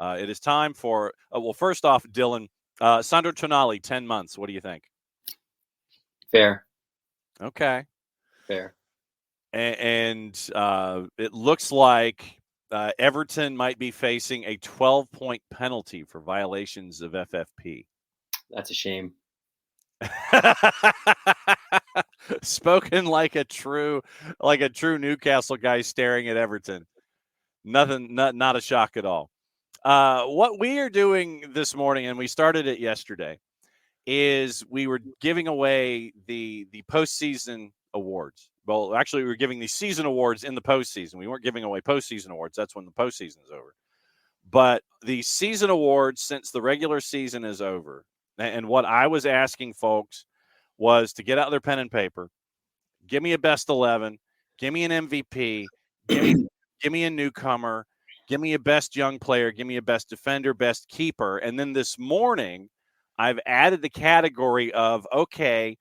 It is time for, well, first off, Dylan, Sandro Tonali, 10 months. What do you think? Fair. Okay. Fair. And it looks like Everton might be facing a 12-point penalty for violations of FFP. That's a shame. Spoken like a true Newcastle guy staring at Everton. Not a shock at all. What we are doing this morning, and we started it yesterday, is we were giving away the postseason awards. Well, actually, we were giving the season awards in the postseason. We weren't giving away postseason awards. That's when the postseason is over. But the season awards, since the regular season is over, and what I was asking folks was to get out their pen and paper, give me a best 11, give me an MVP, give me a newcomer, give me a best young player, give me a best defender, best keeper. And then this morning, I've added the category of, okay,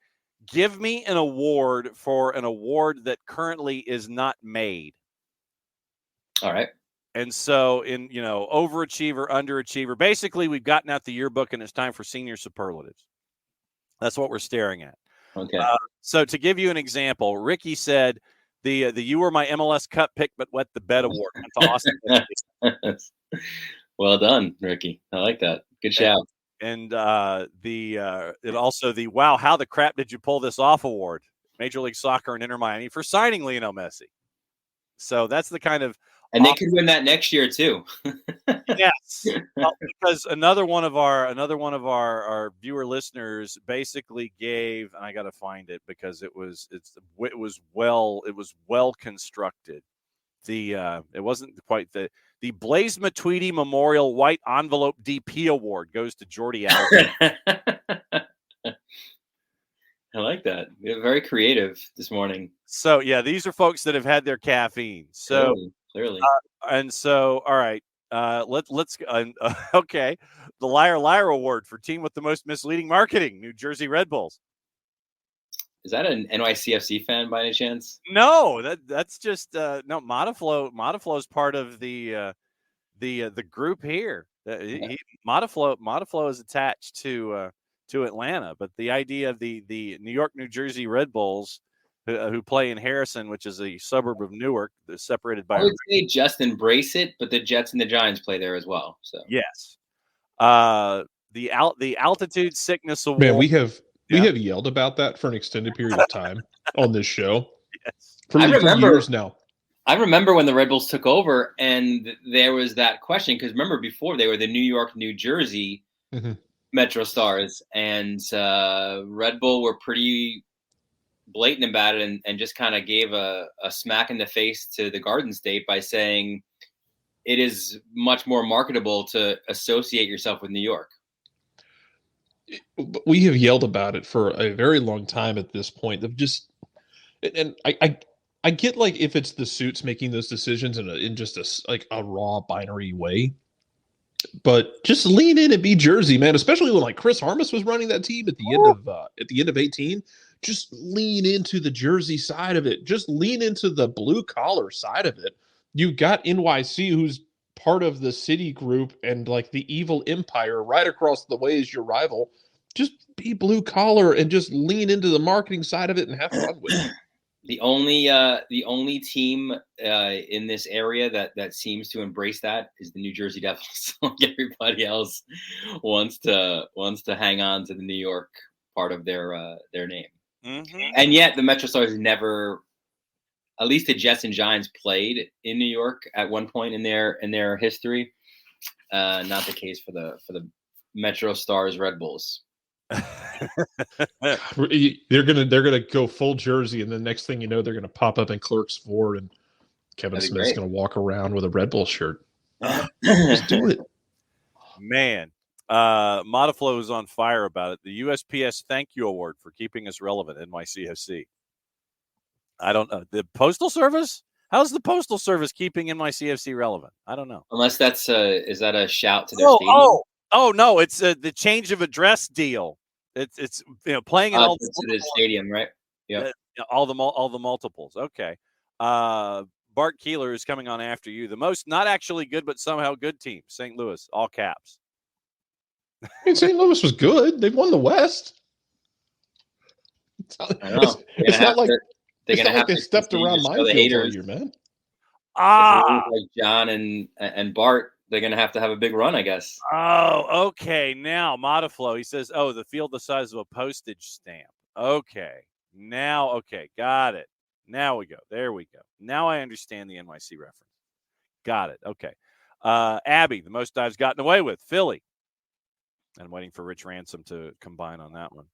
give me an award for an award that currently is not made. All right. And so in, overachiever, underachiever, basically we've gotten out the yearbook and it's time for senior superlatives. That's what we're staring at. Okay. So to give you an example, Ricky said the you were my MLS Cup pick but wet the bed award. That's awesome. Well done, Ricky. I like that. Good shout. And it also the wow, how the crap did you pull this off award, Major League Soccer and Inter Miami for signing Lionel Messi. So that's the kind of, and they could win that next year too. Yes, because another one of our viewer listeners basically gave, and I got to find it because it was well constructed. It wasn't quite the Blaise Matuidi Memorial White Envelope DP Award goes to Jordi Alba. I like that. You're very creative this morning. So yeah, these are folks that have had their caffeine. So clearly. And so, all right, let's okay. The Liar Award for team with the most misleading marketing, New Jersey Red Bulls. Is that an NYCFC fan by any chance? No, that's just no. Modaflow is part of the group here. Modaflow is attached to Atlanta, but the idea of the New York, New Jersey Red Bulls who play in Harrison, which is a suburb of Newark, separated by. I would say just embrace it, but the Jets and the Giants play there as well. So yes, the altitude sickness award. Man, we have yelled about that for an extended period of time on this show. Yes, for years now. I remember when the Red Bulls took over, and there was that question because remember before they were the New York, New Jersey Metro Stars, and Red Bull were pretty blatant about it and just kind of gave a smack in the face to the Garden State by saying it is much more marketable to associate yourself with New York. We have yelled about it for a very long time at this point. Of just, and I get like if it's the suits making those decisions in just a raw binary way, but just lean in and be Jersey, man. Especially when like Chris Harmas was running that team at the end of 18. Just lean into the Jersey side of it. Just lean into the blue collar side of it. You've got NYC, who's part of the city group and like the evil empire right across the way is your rival. Just be blue collar and just lean into the marketing side of it and have fun with it. The only team in this area that seems to embrace that is the New Jersey Devils. Everybody else wants to hang on to the New York part of their name. Mm-hmm. And yet the Metro Stars never, at least the Jets and Giants played in New York at one point in their history. Not the case for the Metro Stars Red Bulls. They're gonna go full Jersey, and the next thing you know, they're gonna pop up in Clerks 4, and Kevin Smith's gonna walk around with a Red Bull shirt. Just do it, man. Modaflow is on fire about it. The USPS Thank You Award for keeping us relevant, NYCFC. I don't know. The Postal Service? How's the Postal Service keeping NYCFC relevant? I don't know. Unless that's is that a shout to their stadium? Oh no, it's the change of address deal. It's playing in all the stadium, right? Yeah. All the multiples. Okay. Bart Keeler is coming on after you. The most not actually good, but somehow good team, St. Louis, all caps. I mean, St. Louis was good. They've won the West. It's not like they stepped around minefields all year, man. Like John and Bart, they're going to have a big run, I guess. Oh, okay. Now, Modiflow, he says, the field the size of a postage stamp. Okay. Now, okay. Got it. Now we go. There we go. Now I understand the NYC reference. Got it. Okay. Abby, the most dives gotten away with. Philly. And I'm waiting for Rich Ransom to combine on that one.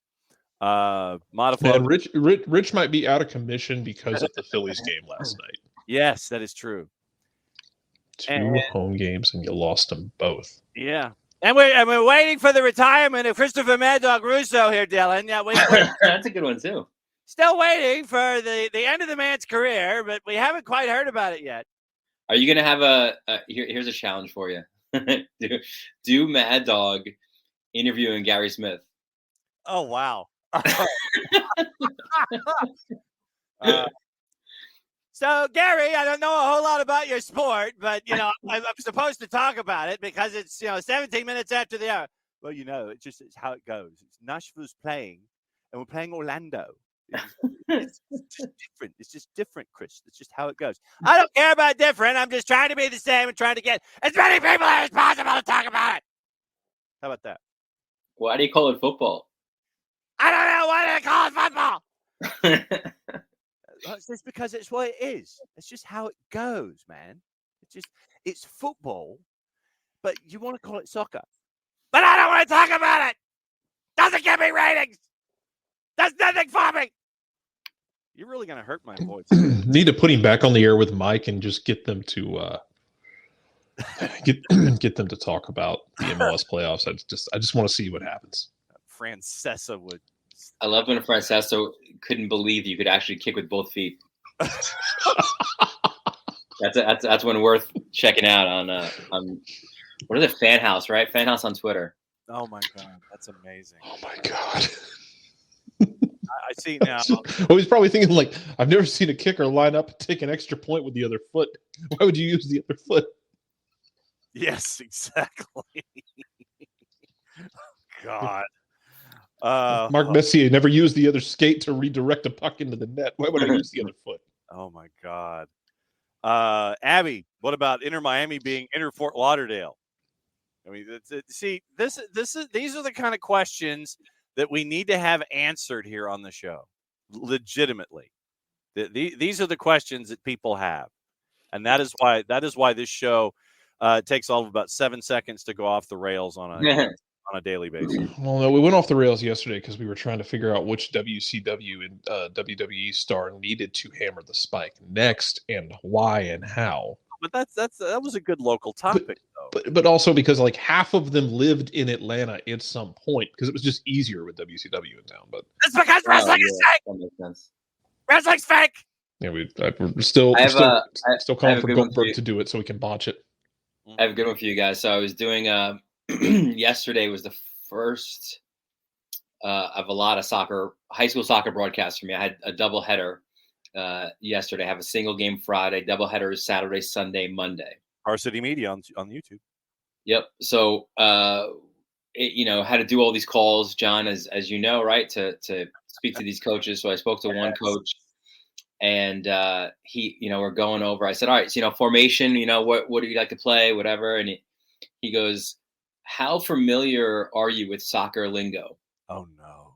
Modiflow. And Rich might be out of commission because of the Phillies game last night. Yes, that is true. 2 home games, and you lost them both. Yeah. And we're waiting for the retirement of Christopher Mad Dog Russo here, Dylan. Yeah, that's a good one, too. Still waiting for the end of the man's career, but we haven't quite heard about it yet. Are you going to have here's a challenge for you. do Mad Dog interviewing Gary Smith? Oh, wow. So, Gary, I don't know a whole lot about your sport, but, I'm supposed to talk about it because it's, 17 minutes after the hour. Well, it's how it goes. It's Nashville's playing, and we're playing Orlando. It's just different. It's just different, Chris. It's just how it goes. I don't care about different. I'm just trying to be the same and trying to get as many people as possible to talk about it. How about that? Why do you call it football? I don't know. Why do they call it football? It's just because it's what it is. It's just how it goes, man. It's football, but you want to call it soccer. But I don't want to talk about it. Doesn't give me ratings. Does nothing for me. You're really going to hurt my voice. Need to put him back on the air with Mike and just get them to get them to talk about the MLS playoffs. I just want to see what happens. Francesa would. I love when Francesa couldn't believe you could actually kick with both feet. That's one worth checking out on what is it? Fan House, right? Fan House on Twitter. Oh my God, that's amazing. Oh my God. I see now. Well, he's probably thinking like, I've never seen a kicker line up and take an extra point with the other foot. Why would you use the other foot? Yes, exactly. God. Mark Messier never used the other skate to redirect a puck into the net. Why would I use the other foot? Oh my God. Abby, what about Inter Miami being Inter Fort Lauderdale? I mean, these are the kind of questions that we need to have answered here on the show, legitimately. These are the questions that people have, and that is why this show takes all of about 7 seconds to go off the rails on a daily basis. Well, no, we went off the rails yesterday because we were trying to figure out which WCW and WWE star needed to hammer the spike next, and why and how. But that was a good local topic, though. But also because like half of them lived in Atlanta at some point because it was just easier with WCW in town. But that's because wrestling is fake. That makes sense. Wrestling's fake. Yeah, we're still calling for Goldberg to do it so we can botch it. I have a good one for you guys. So I was doing yesterday was the first of a lot of high school soccer broadcasts for me. I had a double header yesterday. I have a single game Friday, double headers Saturday, Sunday, Monday. Varsity Media on YouTube. Yep. So had to do all these calls, John, as you know, right, to speak to these coaches. So I spoke to one coach, and he, we're going over. I said, all right, formation, what do you like to play, whatever, and he goes, how familiar are you with soccer lingo? Oh no.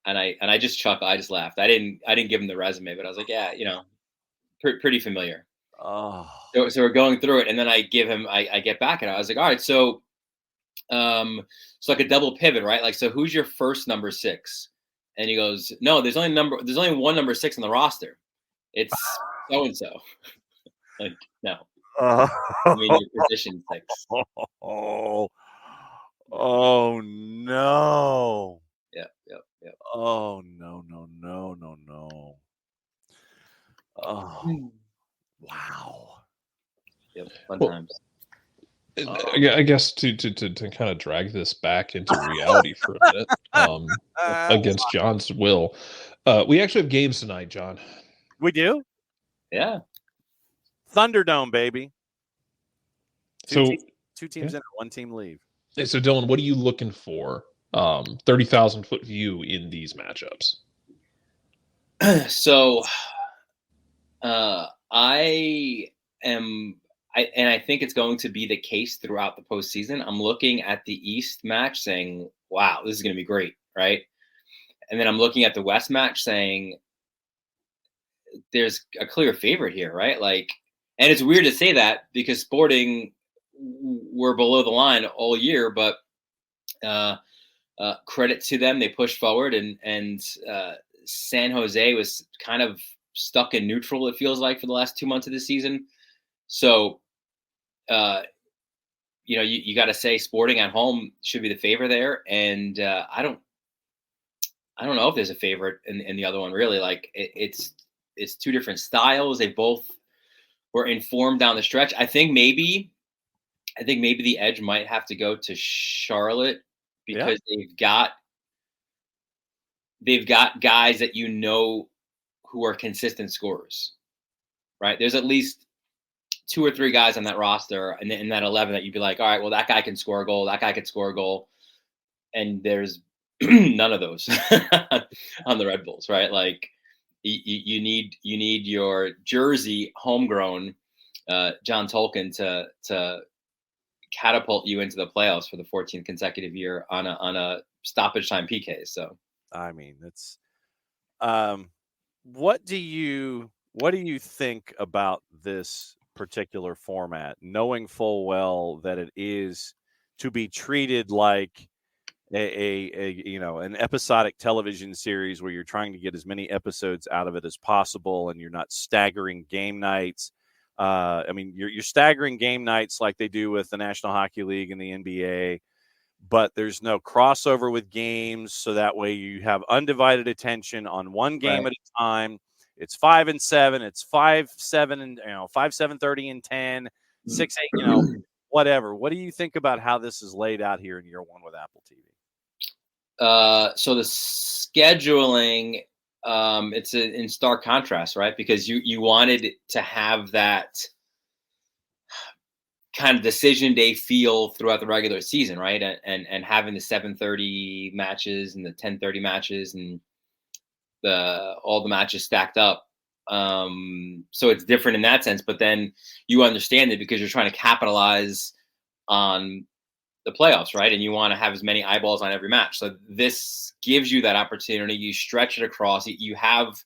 And I just chuckled. I just laughed. I didn't give him the resume, but I was like, yeah, pretty familiar. Oh. So we're going through it, and then I get back, and I was like, all right, so like a double pivot, right? Like, so who's your first number 6? And he goes, no, there's only one number 6 on the roster. It's so and so. Like, no. I mean, your position 6. Oh no. Yep. Oh no. Oh wow. Yep. Fun times. I guess to kind of drag this back into reality for a minute, against John's will, we actually have games tonight, John. We do? Yeah. Thunderdome, baby. Two teams yeah. in, one team leave. So Dylan, what are you looking for? 30,000-foot view in these matchups. So, I think it's going to be the case throughout the postseason. I'm looking at the East match saying, wow, this is going to be great, right? And then I'm looking at the West match saying, there's a clear favorite here, right? Like, and it's weird to say that because Sporting were below the line all year, but credit to them, they pushed forward, and San Jose was kind of stuck in neutral, it feels like, for the last 2 months of the season. So, you got to say Sporting at home should be the favorite there, and I don't know if there's a favorite in the other one, really. Like, it's two different styles. They both were informed down the stretch. I think maybe the edge might have to go to Charlotte because they've got guys that who are consistent scorers, right? There's at least 2 or 3 guys on that roster and in that 11 that you'd be like, all right, well, that guy can score a goal, that guy could score a goal, and there's none of those on the Red Bulls, right? Like, you need your Jersey homegrown John Tolkien to catapult you into the playoffs for the 14th consecutive year on a stoppage time PK. So, I mean, it's what do you think about this particular format, knowing full well that it is to be treated like an episodic television series where you're trying to get as many episodes out of it as possible, and you're not staggering game nights. I mean, you're staggering game nights like they do with the National Hockey League and the NBA, but there's no crossover with games, so that way you have undivided attention on one game at a time. It's 5 and 7. It's 5-7 and 5-7-30 and 10, 6-8. Whatever. What do you think about how this is laid out here in year one with Apple TV? So the scheduling, it's in stark contrast, right? Because you wanted to have that kind of decision day feel throughout the regular season, right? And having the 7:30 matches and the 10:30 matches and all the matches stacked up. So it's different in that sense, but then you understand it because you're trying to capitalize on the playoffs, right? And you want to have as many eyeballs on every match. So this gives you that opportunity. You stretch it across. You have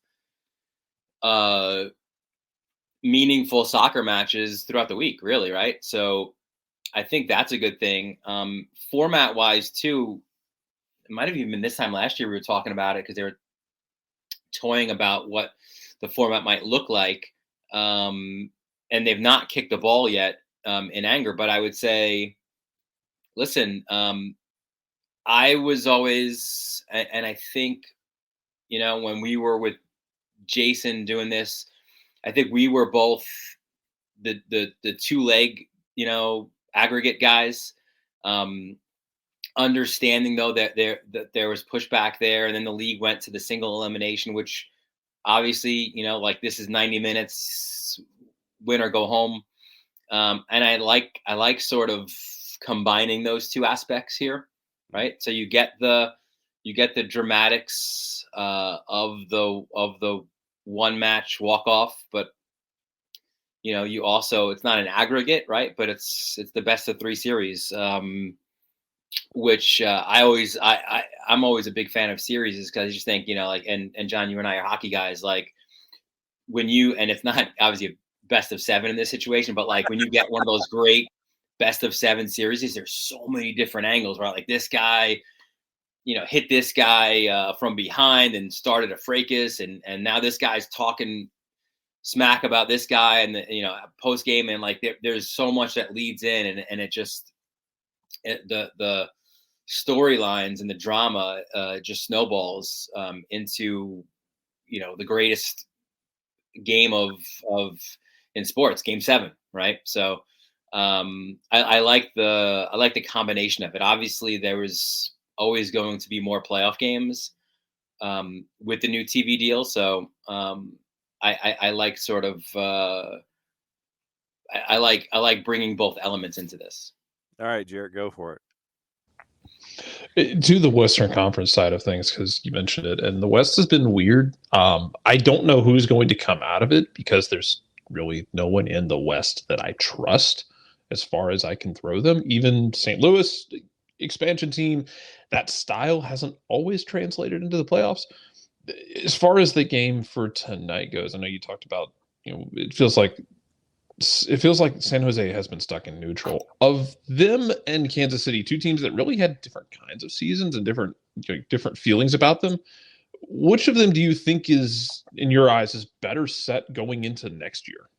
meaningful soccer matches throughout the week, really, right? So I think that's a good thing. Format-wise, too, it might have even been this time last year we were talking about it because they were toying about what the format might look like. And they've not kicked the ball yet in anger. But I would say, listen, I was always, and I think, when we were with Jason doing this, I think we were both the 2-leg, aggregate guys. Understanding though that there was pushback there, and then the league went to the single elimination, which obviously, like, this is 90 minutes, win or go home. And I like sort of combining those two aspects here, right? So you get the dramatics of the one match walk off, but you also, it's not an aggregate, right? But it's the best of 3 series, which I'm always a big fan of series, because I just think, and John, you and I are hockey guys, like, when and it's not obviously a best of 7 in this situation, but like when you get one of those great best of 7 series, there's so many different angles, right? Like, this guy, hit this guy from behind and started a fracas, and now this guy's talking smack about this guy, and post game, and like there's so much that leads in, and it just the storylines and the drama just snowballs into the greatest game of in sports, Game 7, right? So I like the combination of it. Obviously, there was always going to be more playoff games with the new TV deal, so I like sort of I like bringing both elements into this. All right, Jarrett, go for it. To the Western Conference side of things, because you mentioned it, and the West has been weird. I don't know who's going to come out of it because there's really no one in the West that I trust as far as I can throw them. Even St. Louis expansion team, that style hasn't always translated into the playoffs. As far as the game for tonight goes, I know you talked about, it feels like San Jose has been stuck in neutral. Of them and Kansas City, two teams that really had different kinds of seasons and different feelings about them. Which of them do you think is, in your eyes, is better set going into next year?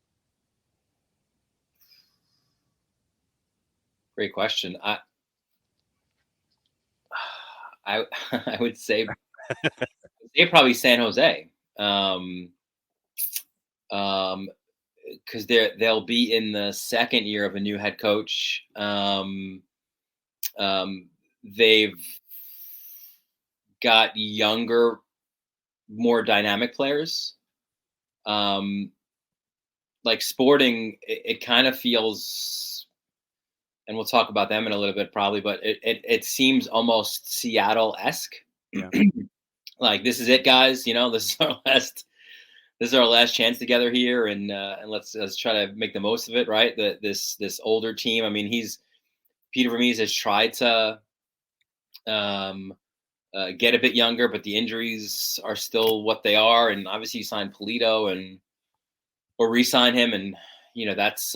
Great question. I would say probably San Jose. Because they'll be in the second year of a new head coach. They've got younger, more dynamic players. Like Sporting, it kind of feels, and we'll talk about them in a little bit probably, but it seems almost Seattle-esque. Yeah. Like, this is it, guys. This is our last chance together here, and let's try to make the most of it, right? This older team. I mean, Peter Vermes has tried to get a bit younger, but the injuries are still what they are. And obviously, you signed Polito or re-sign him, and that's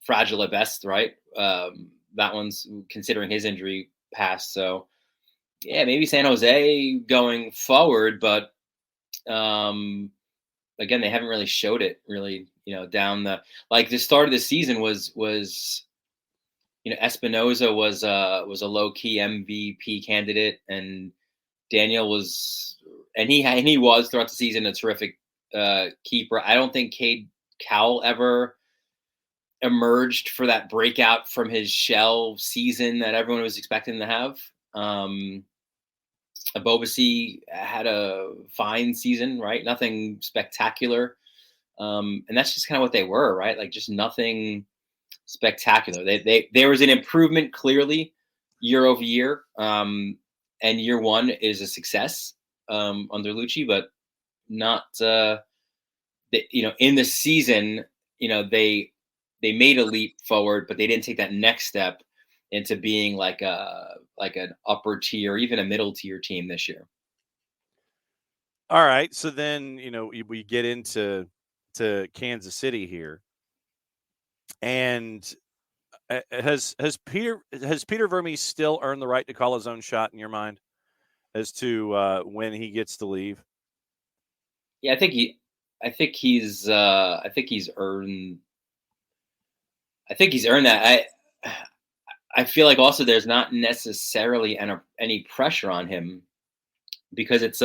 fragile at best, right? That one's considering his injury past. So yeah, maybe San Jose going forward, but again, they haven't really showed it really, down the start of the season was Espinoza was a low key MVP candidate, and Daniel was, and he was throughout the season a terrific keeper. I don't think Cade Cowell ever emerged for that breakout from his shell season that everyone was expecting to have. Abobasi had a fine season, right? Nothing spectacular. And that's just kind of what they were, right? Like, just nothing spectacular. There was an improvement clearly year over year. And year one is a success under Lucci, but not, in the season, they made a leap forward, but they didn't take that next step into being like an upper tier, even a middle tier team this year. All right, so then we get into Kansas City here, and has Peter Vermes still earned the right to call his own shot in your mind as to when he gets to leave? Yeah, I think he's earned that. I feel like also there's not necessarily any pressure on him because it's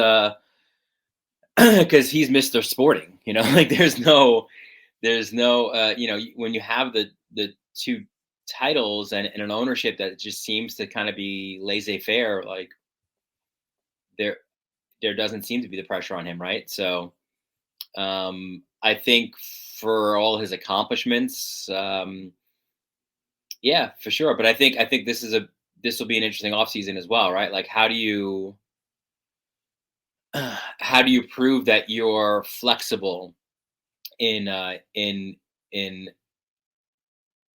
because he's Mr. Sporting, like there's no when you have the two titles and an ownership that just seems to kind of be laissez-faire, like there doesn't seem to be the pressure on him, right? So I think for all his accomplishments, yeah, for sure. But I think this will be an interesting offseason as well, right? Like, how do you prove that you're flexible in the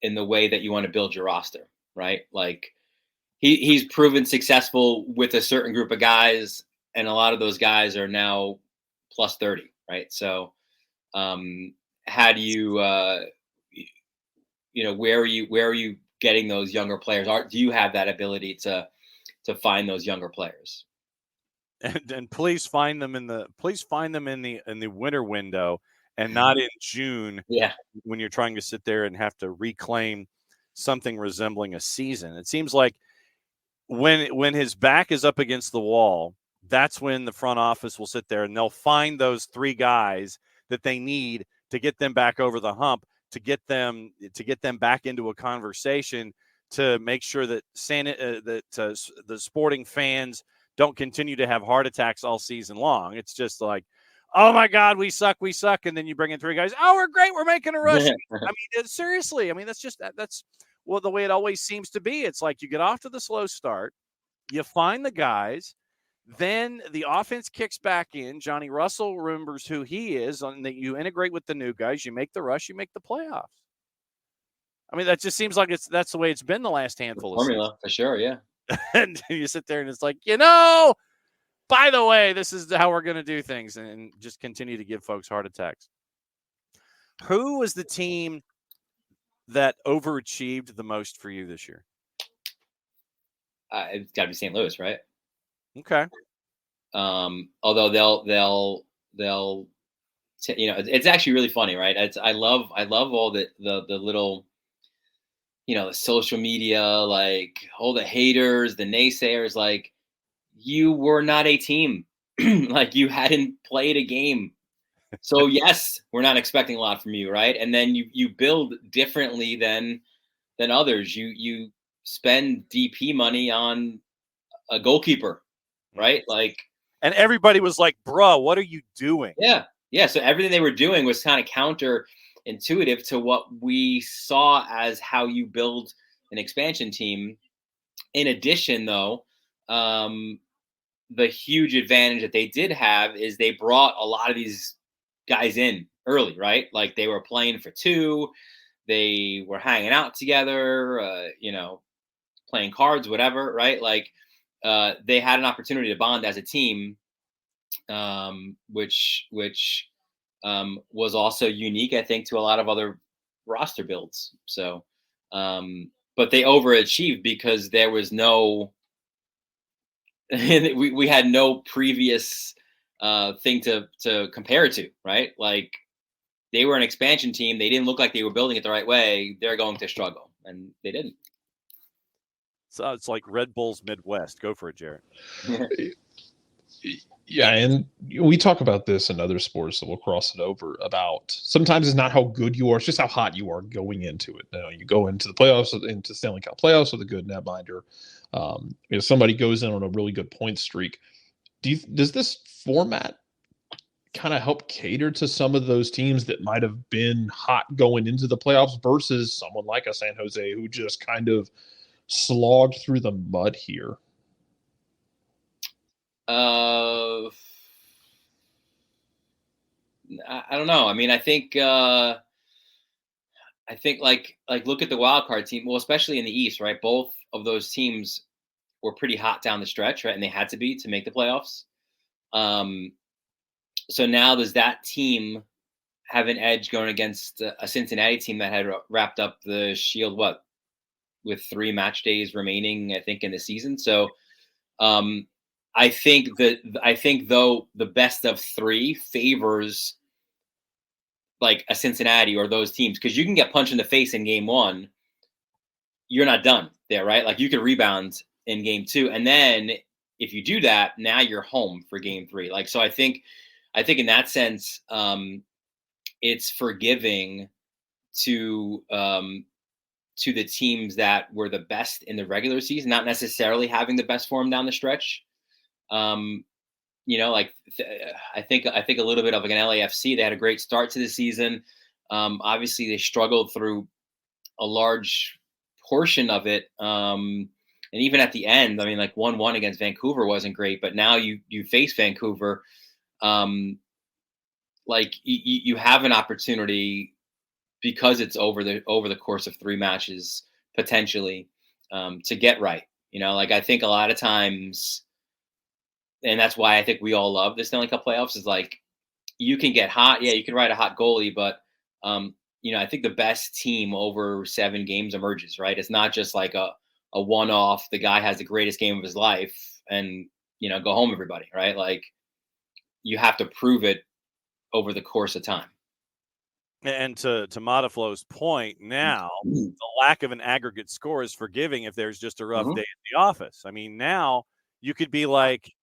way that you want to build your roster, right? Like, he's proven successful with a certain group of guys, and a lot of those guys are now plus 30, right? So how do you where are you getting those younger players? Do you have that ability to find those younger players? And please find them in the winter window and not in June. Yeah, when you're trying to sit there and have to reclaim something resembling a season. It seems like when his back is up against the wall, that's when the front office will sit there and they'll find those three guys that they need to get them back over the hump, to get them back into a conversation, to make sure that the Sporting fans don't continue to have heart attacks all season long. It's just like, oh my God, we suck. And then you bring in 3 guys. Oh, we're great. We're making a rush. I mean, seriously. I mean, that's the way it always seems to be. It's like you get off to the slow start, you find the guys, then the offense kicks back in. Johnny Russell remembers who he is, and that you integrate with the new guys. You make the rush. You make the playoffs. I mean, that just seems like that's the way it's been the last handful of formula for sure. Yeah. And you sit there and it's like, by the way, this is how we're going to do things, and just continue to give folks heart attacks. Who was the team that overachieved the most for you this year? It's got to be St. Louis, right? Okay. Although they'll it's actually really funny, right? I love all the little, the social media, like all the haters, the naysayers, like you were not a team, like you hadn't played a game. So yes, we're not expecting a lot from you, right? And then you build differently than others. You spend DP money on a goalkeeper, right? Like, and everybody was like, "Bruh, what are you doing?" Yeah. So everything they were doing was kind of counterintuitive to what we saw as how you build an expansion team. In addition, though, the huge advantage that they did have is they brought a lot of these guys in early, right? Like they were playing for 2, they were hanging out together, playing cards, whatever, right? Like they had an opportunity to bond as a team, which was also unique, I think, to a lot of other roster builds. So, but they overachieved because there was no, we had no previous thing to compare it to, right? Like they were an expansion team. They didn't look like they were building it the right way. They're going to struggle, and they didn't. So it's like Red Bull's Midwest. Go for it, Jarrett. Yeah, and we talk about this in other sports, so we'll cross it over about sometimes it's not how good you are, it's just how hot you are going into it. You go into the playoffs, into Stanley Cup playoffs with a good netminder. If somebody goes in on a really good point streak, does this format kind of help cater to some of those teams that might have been hot going into the playoffs versus someone like a San Jose who just kind of slogged through the mud here? I don't know. I mean, I think like look at the wild card team. Well, especially in the East, right? Both of those teams were pretty hot down the stretch, right? And they had to be to make the playoffs. So now does that team have an edge going against a Cincinnati team that had wrapped up the Shield with 3 match days remaining, I think, in the season? So I think though the best of 3 favors like a Cincinnati or those teams, because you can get punched in the face in game 1. You're not done there, right? Like you could rebound in game 2. And then if you do that, now you're home for game 3. Like, so I think in that sense, it's forgiving to the teams that were the best in the regular season, not necessarily having the best form down the stretch. Like I think a little bit of like an LAFC. They had a great start to the season. Obviously, they struggled through a large portion of it. And even at the end, I mean, like 1-1 against Vancouver wasn't great, but now you face Vancouver. Like you have an opportunity because it's over the course of 3 matches potentially to get right. Like I think a lot of times. And that's why I think we all love the Stanley Cup playoffs is like, you can get hot. Yeah, you can ride a hot goalie, but, I think the best team over 7 games emerges, right? It's not just like a one-off, the guy has the greatest game of his life and, go home everybody, right? Like you have to prove it over the course of time. And to Modiflow's point, now the lack of an aggregate score is forgiving if there's just a rough day at the office. I mean, now you could be like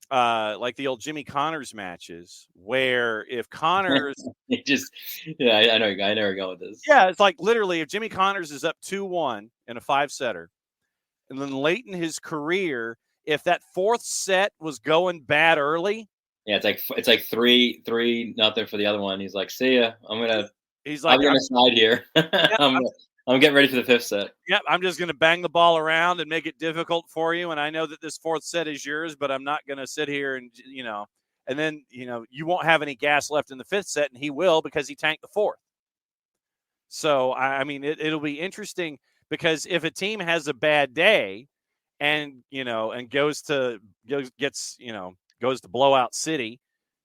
the old Jimmy Connors matches where if Connors I know where you're going with this. Yeah, it's like literally if Jimmy Connors is up 2-1 in a 5-setter, and then late in his career, if that 4th set was going bad early, Yeah, it's like 3-0 for the other one. He's like, see ya. He's like, I'm gonna slide here. I'm getting ready for the fifth set. Yep, I'm just going to bang the ball around and make it difficult for you. And I know that this fourth set is yours, but I'm not going to sit here and, and then, you won't have any gas left in the fifth set, and he will because he tanked the fourth. So, I mean, it'll be interesting because if a team has a bad day and, and goes to Blowout City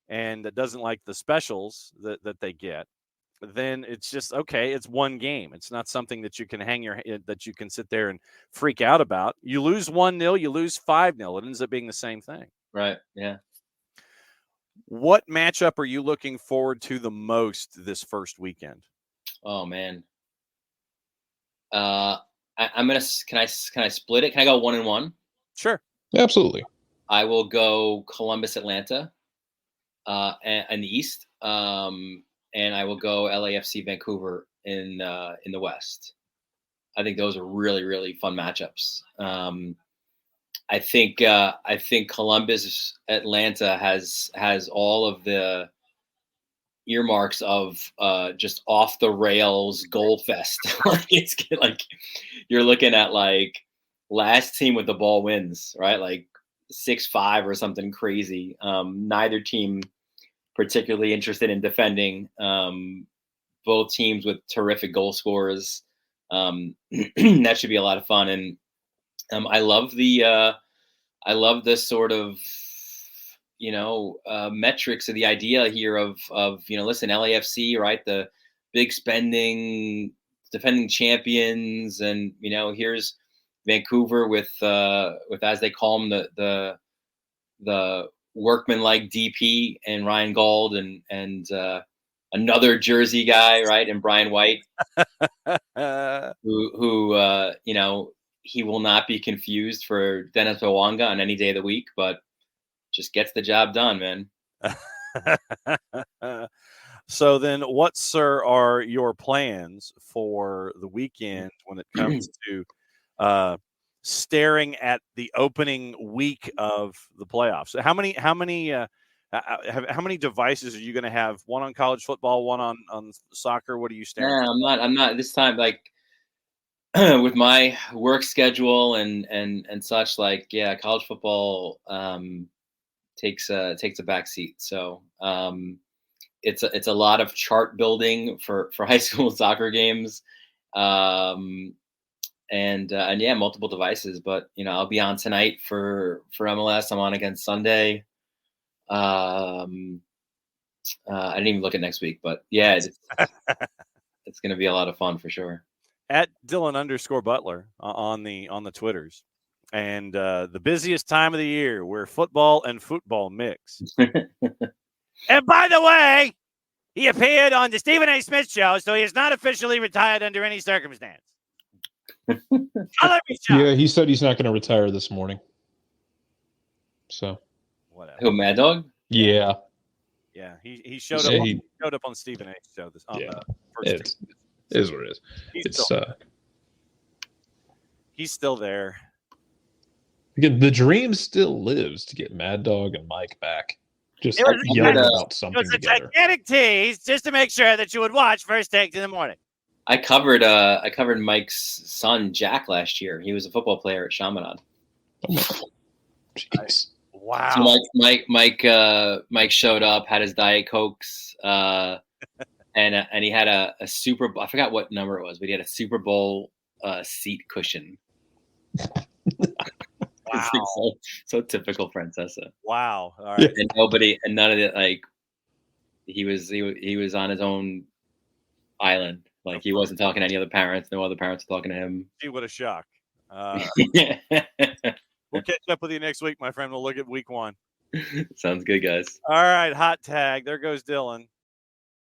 and that doesn't like the specials that they get, then it's just, okay, it's one game. It's not something that you can that you can sit there and freak out about. You lose 1-0, you lose 5-0. It ends up being the same thing. Right. Yeah. What matchup are you looking forward to the most this first weekend? Oh man. I'm gonna. Can I split it? Can I go 1-1? Sure. Absolutely. I will go Columbus, Atlanta, and the East. And I will go LAFC, Vancouver in the West. I think those are really, really fun matchups. I think Columbus, Atlanta has all of the earmarks of just off the rails goal fest. It's like you're looking at like last team with the ball wins, right? Like 6-5 or something crazy. Neither team particularly interested in defending. Both teams with terrific goal scorers. That should be a lot of fun. And I love the sort of metrics of the idea here of listen, LAFC, right? The big spending, defending champions, and here's Vancouver with as they call them the workman-like DP and Ryan Gauld and another Jersey guy, right? And Brian White, who he will not be confused for Dennis Mwanga on any day of the week, but just gets the job done, man. So then what, sir, are your plans for the weekend when it comes to staring at the opening week of the playoffs? So how many devices are you going to have? One on college football, one on soccer? What are you staring at? I'm not this time, like with my work schedule and such, like, yeah, college football takes a back seat. So it's a lot of chart building for high school soccer games. And yeah, multiple devices, but I'll be on tonight for MLS. I'm on again Sunday. I didn't even look at next week, but yeah, it's going to be a lot of fun for sure. At Dylan_Butler on the Twitters, and the busiest time of the year where football and football mix. And by the way, he appeared on the Stephen A. Smith show, so he is not officially retired under any circumstance. Yeah, he said he's not going to retire this morning. So, whatever. Who, Mad Dog? Yeah. Yeah, he showed up. He showed up on Stephen A. show this. It is what it is. He's still there. Again, the dream still lives to get Mad Dog and Mike back. Just yelling about something together. It was a gigantic tease just to make sure that you would watch First Take in the morning. I covered Mike's son Jack last year. He was a football player at Chaminade. Jeez. Wow. So Mike showed up, had his Diet Cokes, and he had a Super Bowl. I forgot what number it was, but he had a Super Bowl seat cushion. Wow. so typical Francesa. Wow. All right. And none of it, like he was on his own island. Like he wasn't talking to any other parents. No other parents were talking to him. Gee, what a shock. We'll catch up with you next week, my friend. We'll look at week 1. Sounds good, guys. All right. Hot tag. There goes Dylan.